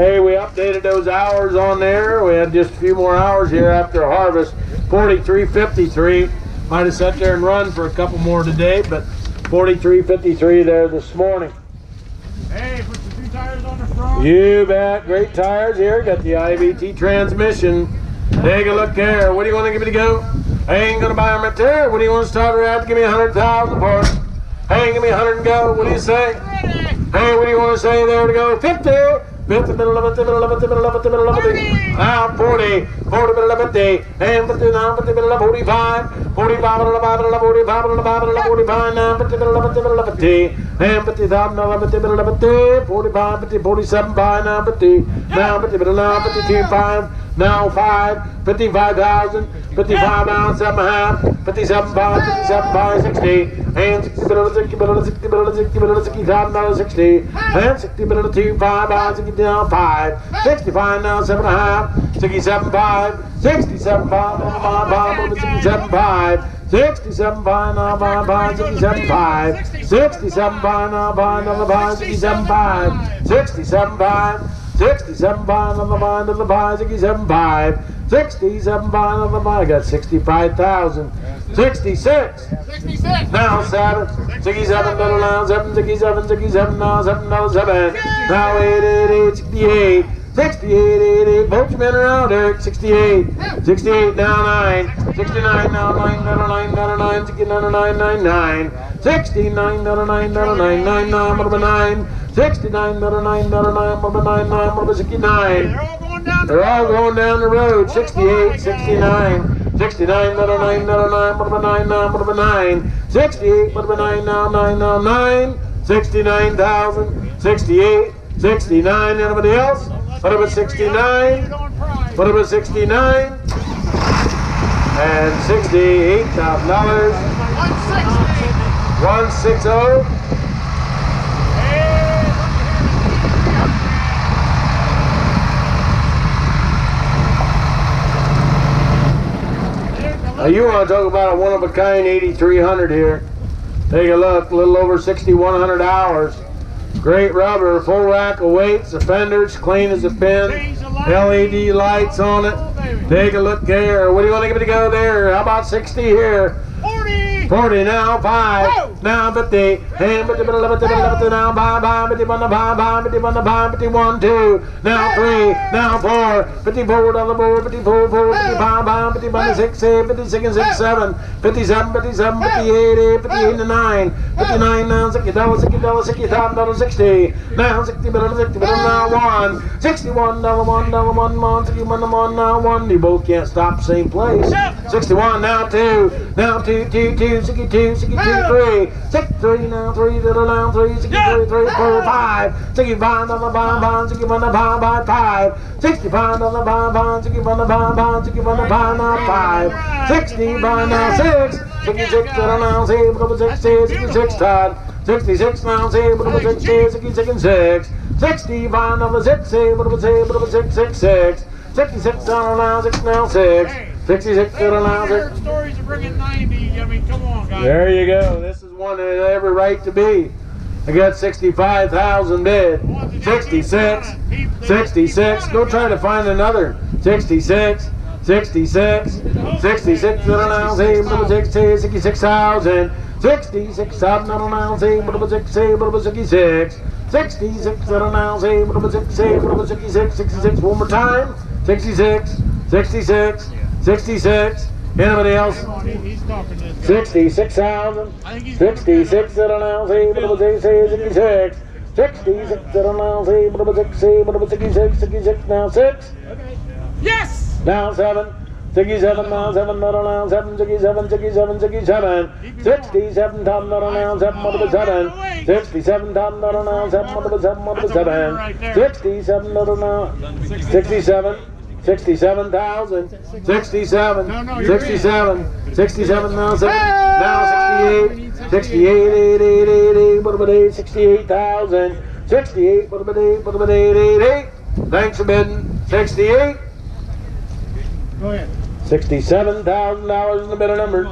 Hey, we updated those hours on there. We had just a few more hours here after harvest. 43.53. Might have sat there and run for a couple more today, but 43.53 there this morning. Hey, put the 2 tires on the front. You bet. Great tires here. Got the IVT transmission. Take a look there. What do you want to give me to go? I ain't gonna buy them right there. What do you want to start her out? Give me 100,000 for it. Hey, give me 100 and go. What do you say? Hey, what do you want to say there to go? 50. 50, middle of it, middle of it, middle of it, middle of it. Now 40, 40, middle of 50, and 50, now 50, middle of 45, 45, middle of 45, 45, middle of 45, now 50, middle of 50, middle of 50, and 50,000, now 50, middle of 50, 45, 50, 47, 5, now 50, now 50, middle, now 52, 5, now 5, 55,000, 55, now 7.5, 57, 5, 57, 5, 60, and 60, middle of 60, middle of 60, middle of 60, middle of 60,000, now 60, and 60, middle of 2, 5, 60, now 5, 65, now 7.5, 67, 5, 67, 5, 5, 67, 5, 67, 5, now 5, 5, 67, 5, 67, 5, now 5, now 5, 67, 5, 67, 5, 67, 5, on the 5, on the 5, 67, 5, 67, 5, on the 5, I got 65,000, 66, 66. now 7, 67, middle now 7, 67, 67, now 7, now 7, now 8, 8, 8, 68, 68, 8, 8, vote your men around Eric, 68, 68, now 9, 69, now 9, now 9, now 9, 69, 9, 9, 9, 69, now 9, now 9, 9, 9, number 9, 69, number 9, number 9, number 9, 9, number 69. They're all going down the road. 68, 69, 69, number 9, number 9, number 9, number 9, 68, number 9, now 9, now 9, 69,000, 68, 69. Anybody else? What about 69? What about 69? And $68,000. 160. Now you want to talk about a one-of-a-kind 8300 here. Take a look, a little over 6,100 hours. Great rubber, full rack of weights, the fenders clean as a pin, LED lights on it. Take a look there. What do you want to give it to go there? How about 60 here? 40 now, 5, now 50, and 50, now 5, 51, 2, now 3, now 4, 54 on the board, 54, 4, 55, 55, 6, 56, 6, 7, 57, 57, 58, 8, 58, 9, 59, now $60, $60,000, 60, now 60, now 1, 61, $1, 61, now 1, you both can't stop the same place, 61, now 2, now 2, 2, 2, 62, 62, 3, 63, now 3, now 3, 63, 3, 4, 5, 65, now 5, 61, now 5, 65, now 5, 61, now 5, 61, now 5, 65, now 6, 66, now 6, 66, Todd, 66, now 6, 66, and 6, 65, now 6, 6, 6, 6, 66, now 6, now 6, 66, now 6. Stories of bringing 90. I mean, come on, guys. There you go. This is one that had every right to be. I got 65,000 bid. 66, 66. Go try to find another. 66, 66, 66. Now 66,000. 66,000. 66,000. Now 66. 66. Now 66. 66. One more time. 66, 66. 66. Anybody else? 66,000. 66 that are now 66. 66 that are now 66. 66 now 6. Yes. Now 7. 67 now 7 that are now 7. 67. 67. 67. 67 ton that are now 7. 7. 67 ton that are now 7. 7. 67 that are now 67. 67,000, 67, 67, 67, now 7, now 68, 68, 8, 8, 8, 8, what about 8, 68,000, 68, what about 8, what about 8, 8, 8, thanks for bidding, 68, Go ahead. $67,000 in the bidder number.